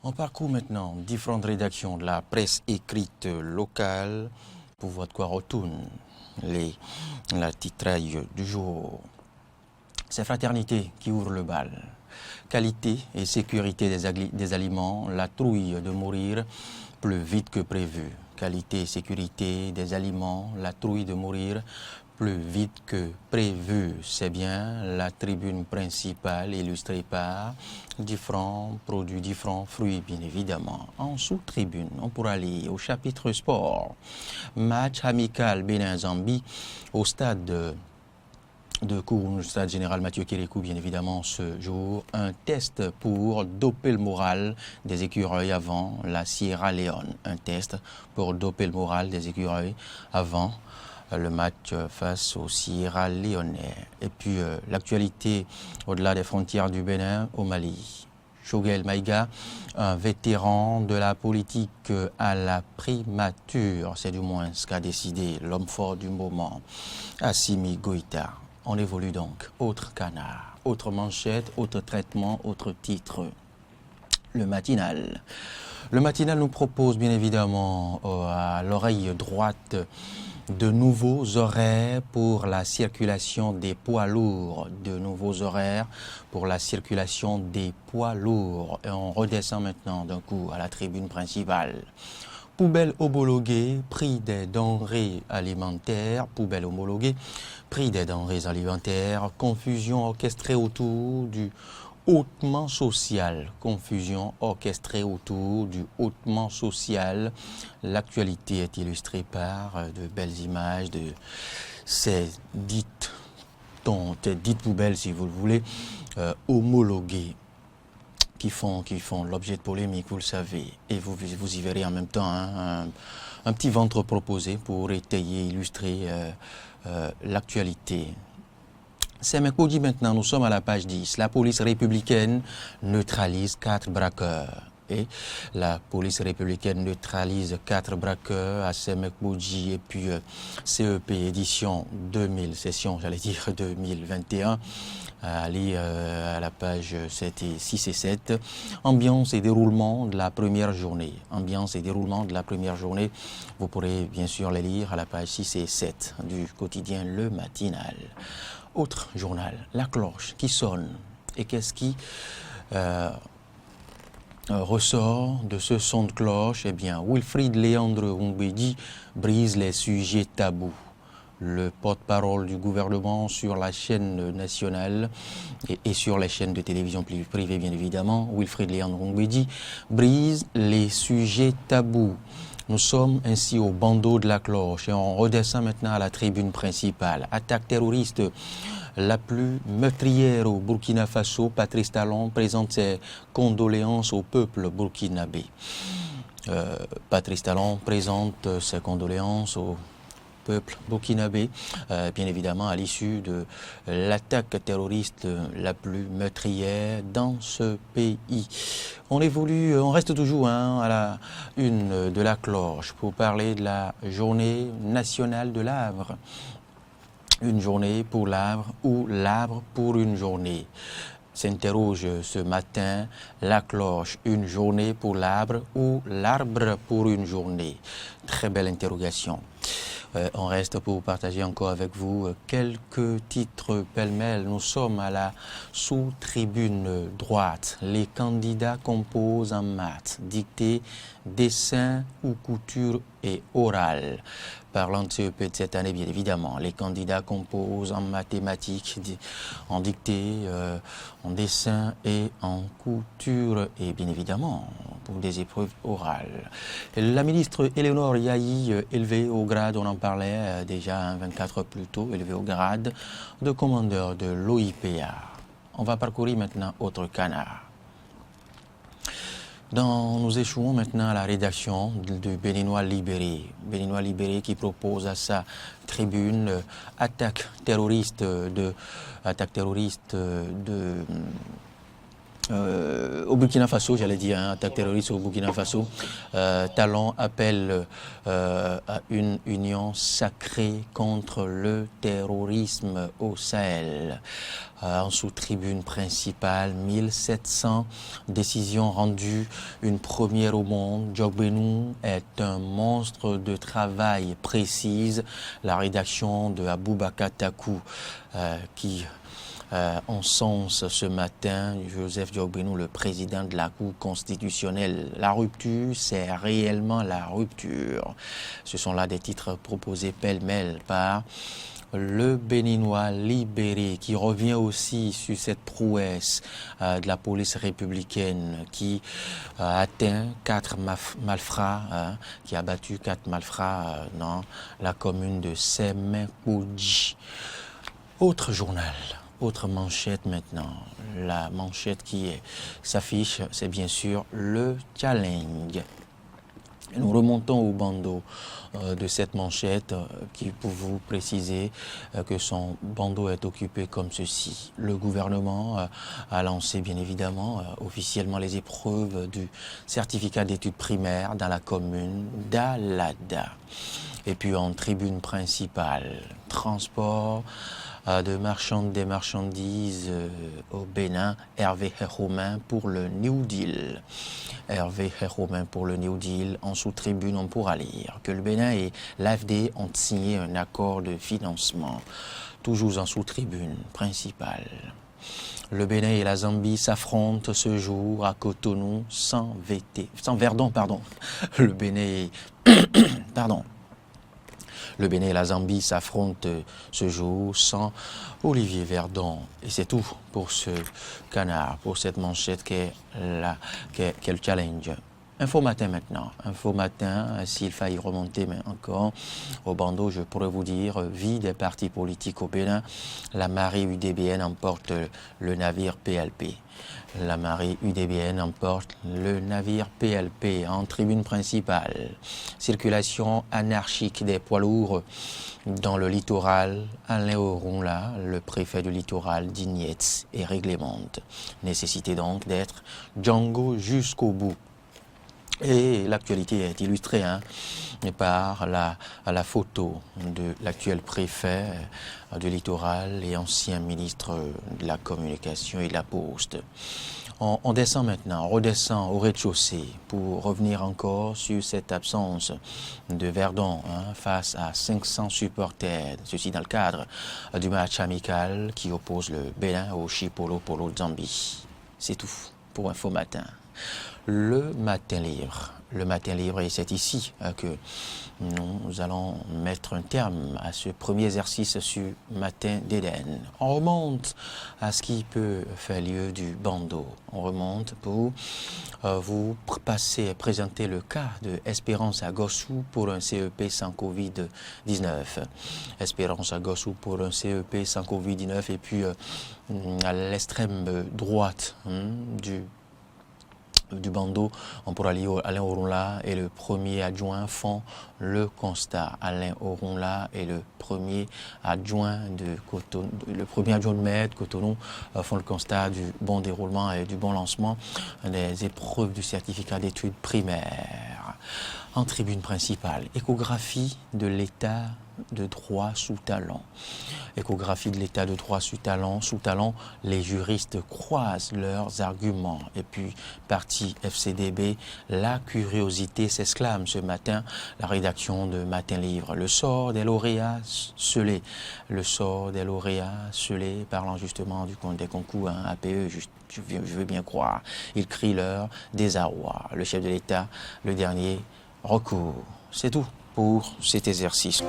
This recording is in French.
On parcourt maintenant différentes rédactions de la presse écrite locale pour voir de quoi retourne la titraille du jour. C'est Fraternité qui ouvre le bal. Qualité et sécurité des aliments, la trouille de mourir plus vite que prévu. Qualité et sécurité des aliments, la trouille de mourir plus vite que prévu. C'est bien la tribune principale illustrée par différents produits, différents fruits, bien évidemment. En sous-tribune, on pourra aller au chapitre sport. Match amical Bénin-Zambie au stade de Kouroun, stade général Mathieu Kérékou, bien évidemment, ce jour. Un test pour doper le moral des écureuils avant la Sierra Leone. Un test pour doper le moral des écureuils avant le match face aux Sierra Leonais. Et puis l'actualité au-delà des frontières du Bénin au Mali. Choguel Maïga, un vétéran de la politique à la primature, c'est du moins ce qu'a décidé l'homme fort du moment, Assimi Goïta. On évolue donc, autre canard, autre manchette, autre traitement, autre titre. Le matinal. Le matinal nous propose bien évidemment à l'oreille droite de nouveaux horaires pour la circulation des poids lourds. De nouveaux horaires pour la circulation des poids lourds. Et on redescend maintenant d'un coup à la tribune principale. Poubelle homologuée, prix des denrées alimentaires. Poubelle homologuée, prix des denrées alimentaires. Confusion orchestrée autour du hautement social. Confusion orchestrée autour du hautement social. L'actualité est illustrée par de belles images de ces dites poubelles, si vous le voulez, homologuées. Qui font l'objet de polémiques, vous le savez. Et vous y verrez en même temps un petit ventre proposé pour étayer, illustrer l'actualité. C'est mercredi maintenant, nous sommes à la page 10. La police républicaine neutralise 4 braqueurs. Et la police républicaine neutralise 4 braqueurs à Semek-Boudji et puis CEP édition 2000, session, j'allais dire 2021. Allez à la page 6 et 7. Ambiance et déroulement de la première journée. Ambiance et déroulement de la première journée. Vous pourrez bien sûr les lire à la page 6 et 7 du quotidien Le Matinal. Autre journal, la cloche qui sonne. Et qu'est-ce qui ressort de ce son de cloche? Eh bien, Wilfried Léandre Ongwedi brise les sujets tabous. Le porte-parole du gouvernement sur la chaîne nationale et sur les chaînes de télévision privées, bien évidemment, Wilfried Léandre Ongwedi brise les sujets tabous. Nous sommes ainsi au bandeau de la cloche et on redescend maintenant à la tribune principale. Attaque terroriste la plus meurtrière au Burkina Faso. Patrice Talon présente ses condoléances au peuple burkinabé. Patrice Talon présente ses condoléances au peuple burkinabé, bien évidemment à l'issue de l'attaque terroriste la plus meurtrière dans ce pays. On évolue, on reste toujours à la une de la cloche pour parler de la journée nationale de l'arbre. Une journée pour l'arbre ou l'arbre pour une journée. S'interroge ce matin la cloche, une journée pour l'arbre ou l'arbre pour une journée. Très belle interrogation. On reste pour partager encore avec vous quelques titres pêle-mêle. Nous sommes à la sous-tribune droite. Les candidats composent en maths, dictée, dessin ou couture et oral. Parlant de CEP de cette année, bien évidemment, les candidats composent en mathématiques, en dictée, en dessin et en couture, et bien évidemment pour des épreuves orales. La ministre Éléonore Yahi, élevée au grade, on en parlait déjà 24 heures plus tôt, élevée au grade de commandeur de l'OIPA. On va parcourir maintenant autre canard. Nous échouons maintenant à la rédaction de Béninois Libéré. Béninois Libéré qui propose à sa tribune attaque terroriste Au Burkina Faso, j'allais dire, hein, attaque terroriste au Burkina Faso, Talon appelle à une union sacrée contre le terrorisme au Sahel. En sous-tribune principale, 1700 décisions rendues, une première au monde. Diogbénou est un monstre de travail, précise la rédaction de Aboubakar Takou, qui encense ce matin Joseph Diogbénou, le président de la Cour constitutionnelle. La rupture, c'est réellement la rupture. Ce sont là des titres proposés pêle-mêle par le Béninois libéré, qui revient aussi sur cette prouesse de la police républicaine qui a atteint 4 malfrats, qui a battu 4 malfrats dans la commune de Sémékoudji. Autre journal. Autre manchette maintenant, la manchette qui s'affiche, c'est bien sûr le challenge. Nous remontons au bandeau de cette manchette qui pour vous préciser que son bandeau est occupé comme ceci. Le gouvernement a lancé bien évidemment officiellement les épreuves du certificat d'études primaires dans la commune d'Alada. Et puis en tribune principale, transport des marchandises au Bénin, Hervé Romain pour le New Deal. Hervé Romain pour le New Deal. En sous-tribune, on pourra lire que le Bénin et l'AFD ont signé un accord de financement. Toujours en sous-tribune principale. Le Bénin et la Zambie s'affrontent ce jour à Cotonou sans Verdon. Le Bénin Le Bénin et la Zambie s'affrontent ce jour sans Olivier Verdon. Et c'est tout pour ce canard, pour cette manchette qu'est le challenge. Info matin maintenant. Info matin, s'il faille remonter mais encore au bandeau, je pourrais vous dire, vie des partis politiques au Bénin. La marée UDBN emporte le navire PLP. La marée UDBN emporte le navire PLP en tribune principale. Circulation anarchique des poids lourds dans le littoral. Alain Orunla, le préfet du littoral d'Ignetz, et réglemente. Nécessité donc d'être Django jusqu'au bout. Et l'actualité est illustrée par la photo de l'actuel préfet du littoral et ancien ministre de la communication et de la poste. On descend maintenant, on redescend au rez-de-chaussée pour revenir encore sur cette absence de Verdon face à 500 supporters. Ceci dans le cadre du match amical qui oppose le Bénin au Chipolo Polo Zambie. C'est tout pour Info Matin. Le matin libre, et c'est ici que nous allons mettre un terme à ce premier exercice sur Matin d'Éden. On remonte à ce qui peut faire lieu du bandeau. On remonte pour vous présenter le cas de Espérance à Gossou pour un CEP sans Covid-19. Espérance à Gossou pour un CEP sans Covid-19 et puis à l'extrême droite du bandeau, on pourra lire Alain Orunla et le premier adjoint font le constat. Alain Orunla et le premier adjoint de maire de Cotonou font le constat du bon déroulement et du bon lancement des épreuves du certificat d'études primaires. En tribune principale, échographie de l'état de droit sous talon. Échographie de l'état de droit sous talon. Sous talon, les juristes croisent leurs arguments. Et puis, partie FCDB, la curiosité s'exclame ce matin. La rédaction de Matin Livre. Le sort des lauréats scellés. Le sort des lauréats scellés, parlant justement des concours APE, je veux bien croire. Ils crient leur désarroi. Le chef de l'État, le dernier recours. C'est tout pour cet exercice.